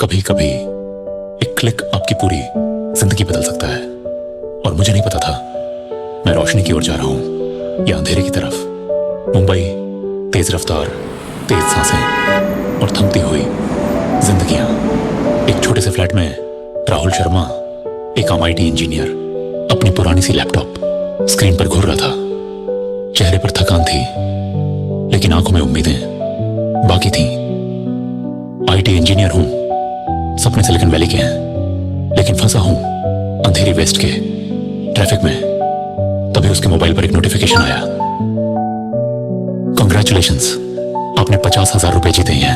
कभी कभी एक क्लिक आपकी पूरी जिंदगी बदल सकता है। और मुझे नहीं पता था मैं रोशनी की ओर जा रहा हूं या अंधेरे की तरफ। मुंबई, तेज रफ्तार, तेज सांसें और थमती हुई जिंदगियां। एक छोटे से फ्लैट में राहुल शर्मा, एक MIT इंजीनियर, अपनी पुरानी सी लैपटॉप स्क्रीन पर घूर रहा था। चेहरे पर थकान थी, लेकिन आंखों में उम्मीदें बाकी थीं। IT इंजीनियर हूं, सपने सिलिकॉन वैली के हैं, लेकिन फंसा हूं अंधेरी वेस्ट के ट्रैफिक में। तभी उसके मोबाइल पर एक नोटिफिकेशन आया, कांग्रेचुलेशंस, आपने 50,000 रुपए जीते हैं,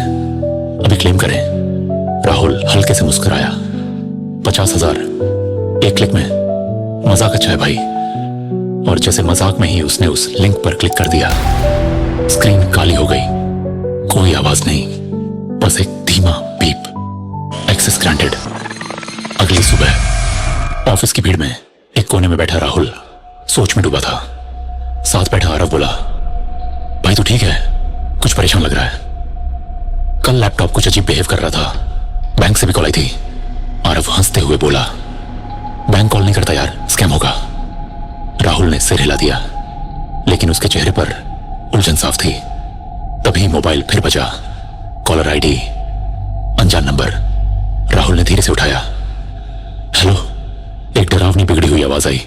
अभी क्लेम करें। राहुल हल्के से मुस्कुराया। 50,000 एक क्लिक में? मजाक अच्छा है भाई। और जैसे मजाक में ही उसने उस लिंक पर क्लिक कर दिया। स्क्रीन काली हो गई, कोई आवाज नहीं, बस एक धीमा बीप। Access granted. अगली सुबह ऑफिस की भीड़ में एक कोने में बैठा राहुल सोच में डूबा था। साथ बैठा आरव बोला, भाई तू ठीक है? कुछ परेशान लग रहा है। कल लैपटॉप कुछ अजीब बिहेव कर रहा था, बैंक से भी कॉल आई थी। आरव हंसते हुए बोला, बैंक कॉल नहीं करता यार, स्कैम होगा। राहुल ने सिर हिला दिया, लेकिन उसके चेहरे पर उलझन साफ थी। तभी मोबाइल फिर बजा। कॉलर ID अनजान नंबर। राहुल ने धीरे से उठाया। हेलो, एक डरावनी बिगड़ी हुई आवाज आई।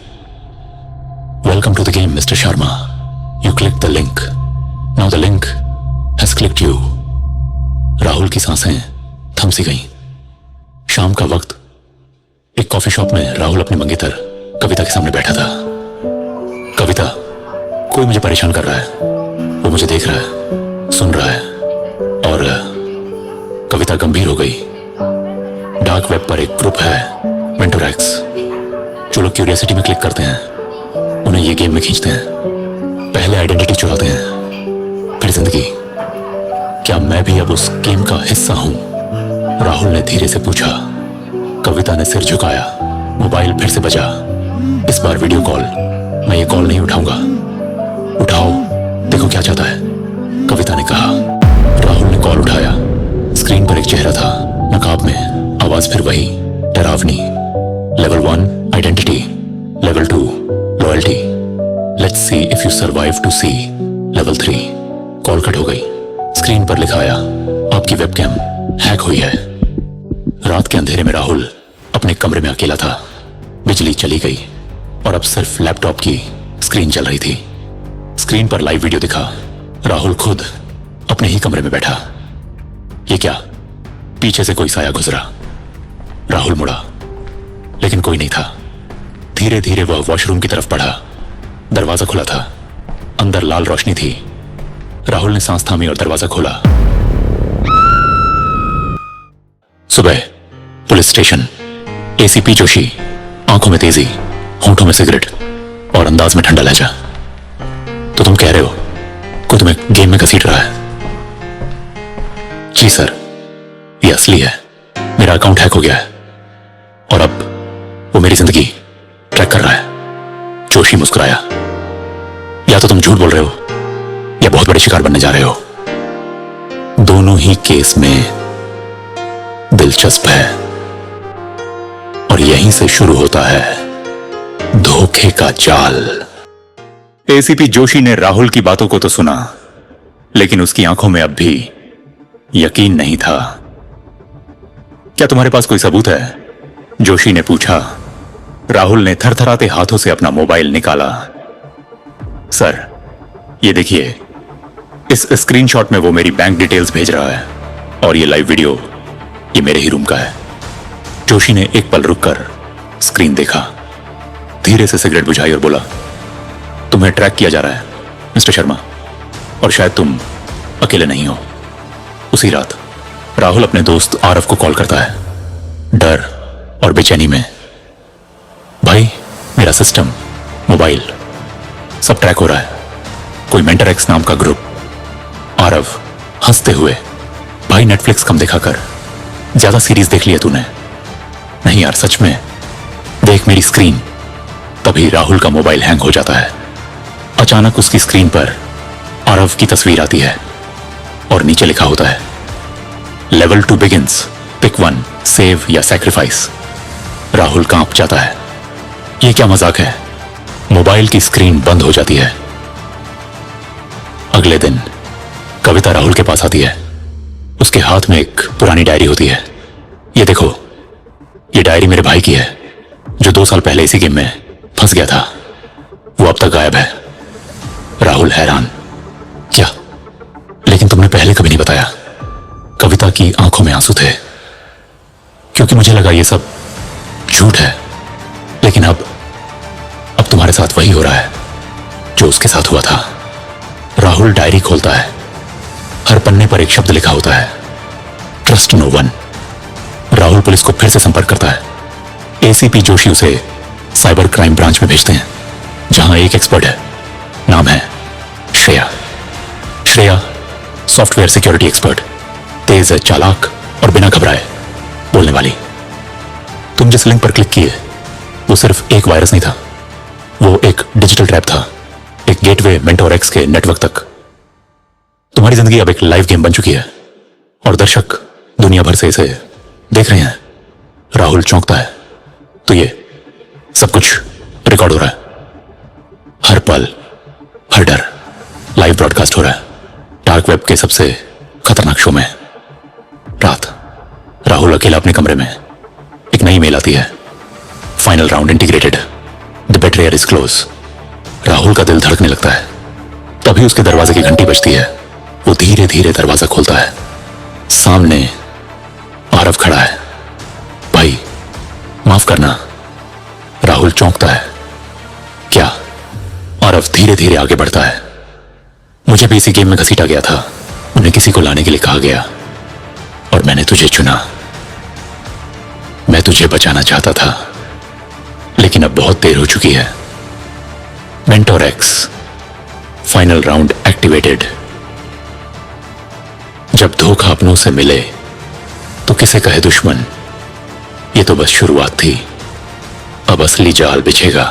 Welcome to the game mister Sharma, you click the link, now the link has clicked you. Rahul की सांसें थम सी गईं। शाम का वक्त, एक कॉफी शॉप में राहुल अपने मंगेतर कविता के सामने बैठा था। कविता, कोई मुझे परेशान कर रहा है, वो मुझे देख रहा है, सुन रहा है। और कविता गंभीर हो गई। डार्क वेब पर एक ग्रुप है, मेंटोरैक्स, जो लोग क्यूरियोसिटी में क्लिक करते हैं, उन्हें ये गेम में खींचते हैं। पहले आइडेंटिटी चुराते हैं, फिर जिंदगी। क्या मैं भी अब उस गेम का हिस्सा हूं? राहुल ने धीरे से पूछा। कविता ने सिर झुकाया। मोबाइल फिर से बजा। इस बार वीडियो कॉल। मैं ये कॉल नहीं उठाऊंगा। उठाओ, देखो क्या चाहता है, कविता ने कहा। राहुल ने कॉल उठाया। स्क्रीन पर एक चेहरा था, नकाब में। आवाज फिर वही, डरावनी। Level 1 identity, level 2 loyalty, let's see if you survive to see level 3। Call cut हो गई। स्क्रीन पर लिखा आया, आपकी वेबकैम हैक हुई है। रात के अंधेरे में राहुल अपने कमरे में अकेला था। बिजली चली गई और अब सिर्फ लैपटॉप की स्क्रीन चल रही थी। स्क्रीन पर लाइव वीडियो दिखा। राहुल खुद अपने ही कमरे में बैठा। ये क्या? पीछे से कोई साया गुजरा। राहुल मुड़ा, लेकिन कोई नहीं था। धीरे धीरे वह वॉशरूम की तरफ बढ़ा। दरवाजा खुला था, अंदर लाल रोशनी थी। राहुल ने सांस थामी और दरवाजा खोला। सुबह, पुलिस स्टेशन। ACP जोशी, आंखों में तेजी, होंठों में सिगरेट और अंदाज में ठंडा लहजा। तो तुम कह रहे हो कोई तुम्हें गेम में घसीट रहा है? जी सर, ये असली है। मेरा अकाउंट हैक हो गया है और अब वो मेरी जिंदगी ट्रैक कर रहा है। जोशी मुस्कुराया। या तो तुम झूठ बोल रहे हो या बहुत बड़े शिकार बनने जा रहे हो। दोनों ही केस में दिलचस्प है और यहीं से शुरू होता है धोखे का जाल। ACP जोशी ने राहुल की बातों को तो सुना, लेकिन उसकी आंखों में अब भी यकीन नहीं था। क्या तुम्हारे पास कोई सबूत है? जोशी ने पूछा। राहुल ने थरथराते हाथों से अपना मोबाइल निकाला। सर, ये देखिए, इस स्क्रीनशॉट में वो मेरी बैंक डिटेल्स भेज रहा है और ये लाइव वीडियो, ये मेरे ही रूम का है। जोशी ने एक पल रुककर स्क्रीन देखा, धीरे से सिगरेट बुझाई और बोला, तुम्हें ट्रैक किया जा रहा है मिस्टर शर्मा, और शायद तुम अकेले नहीं हो। उसी रात राहुल अपने दोस्त आरव को कॉल करता है, डर और बेचैनी में। भाई, मेरा सिस्टम, मोबाइल, सब ट्रैक हो रहा है। कोई मेंटोरैक्स नाम का ग्रुप। आरव हंसते हुए, भाई नेटफ्लिक्स कम देखा कर, ज्यादा सीरीज देख लिया तूने। नहीं यार, सच में, देख मेरी स्क्रीन। तभी राहुल का मोबाइल हैंग हो जाता है। अचानक उसकी स्क्रीन पर आरव की तस्वीर आती है और नीचे लिखा होता है, level 2 begins pick one, save या सैक्रिफाइस। राहुल कांप जाता है। ये क्या मजाक है? मोबाइल की स्क्रीन बंद हो जाती है। अगले दिन कविता राहुल के पास आती है। उसके हाथ में एक पुरानी डायरी होती है। ये देखो, ये डायरी मेरे भाई की है, जो 2 साल पहले इसी गेम में फंस गया था। वो अब तक गायब है। राहुल हैरान, क्या? लेकिन तुमने पहले कभी नहीं बताया। कविता की आंखों में आंसू थे, क्योंकि मुझे लगा ये सब झूठ है। लेकिन अब तुम्हारे साथ वही हो रहा है जो उसके साथ हुआ था। राहुल डायरी खोलता है। हर पन्ने पर एक शब्द लिखा होता है, trust no one. Rahul police को फिर से संपर्क करता है। एसीपी जोशी उसे साइबर क्राइम ब्रांच में भेजते हैं, जहां एक एक्सपर्ट है। नाम है Shreya. Shreya software security expert, तेज, चालाक और बिना घबराए बोलने वाली। तुम जिस लिंक पर क्लिक किए वो सिर्फ एक वायरस नहीं था, वो एक डिजिटल ट्रैप था, एक गेटवे मेंटोर एक्स के नेटवर्क तक। तुम्हारी जिंदगी अब एक लाइव गेम बन चुकी है और दर्शक दुनिया भर से इसे देख रहे हैं। राहुल चौंकता है तो ये सब कुछ रिकॉर्ड हो रहा है। हर पल, हर डर लाइव ब्रॉडकास्ट हो रहा है, डार्क वेब के सबसे खतरनाक शो में। रात, राहुल अकेला अपने कमरे में। एक नई मेल आती है, final round integrated, the betrayer is close. Rahul का दिल धड़कने लगता है। तभी उसके दरवाजे की घंटी बजती है। वो धीरे धीरे दरवाजा खोलता है। सामने आरव खड़ा है। भाई, माफ करना। राहुल चौंकता है। क्या? आरव धीरे धीरे आगे बढ़ता है। मुझे भी इसी गेम में घसीटा गया था। उन्हें किसी को लाने के लिए कहा गया और मैंने तुझे चुना। मैं तुझे बचाना चाहता था, लेकिन अब बहुत देर हो चुकी है। Mentor x, final round activated. जब धोखा अपनों से मिले तो किसे कहे दुश्मन। ये तो बस शुरुआत थी, अब असली जाल बिछेगा।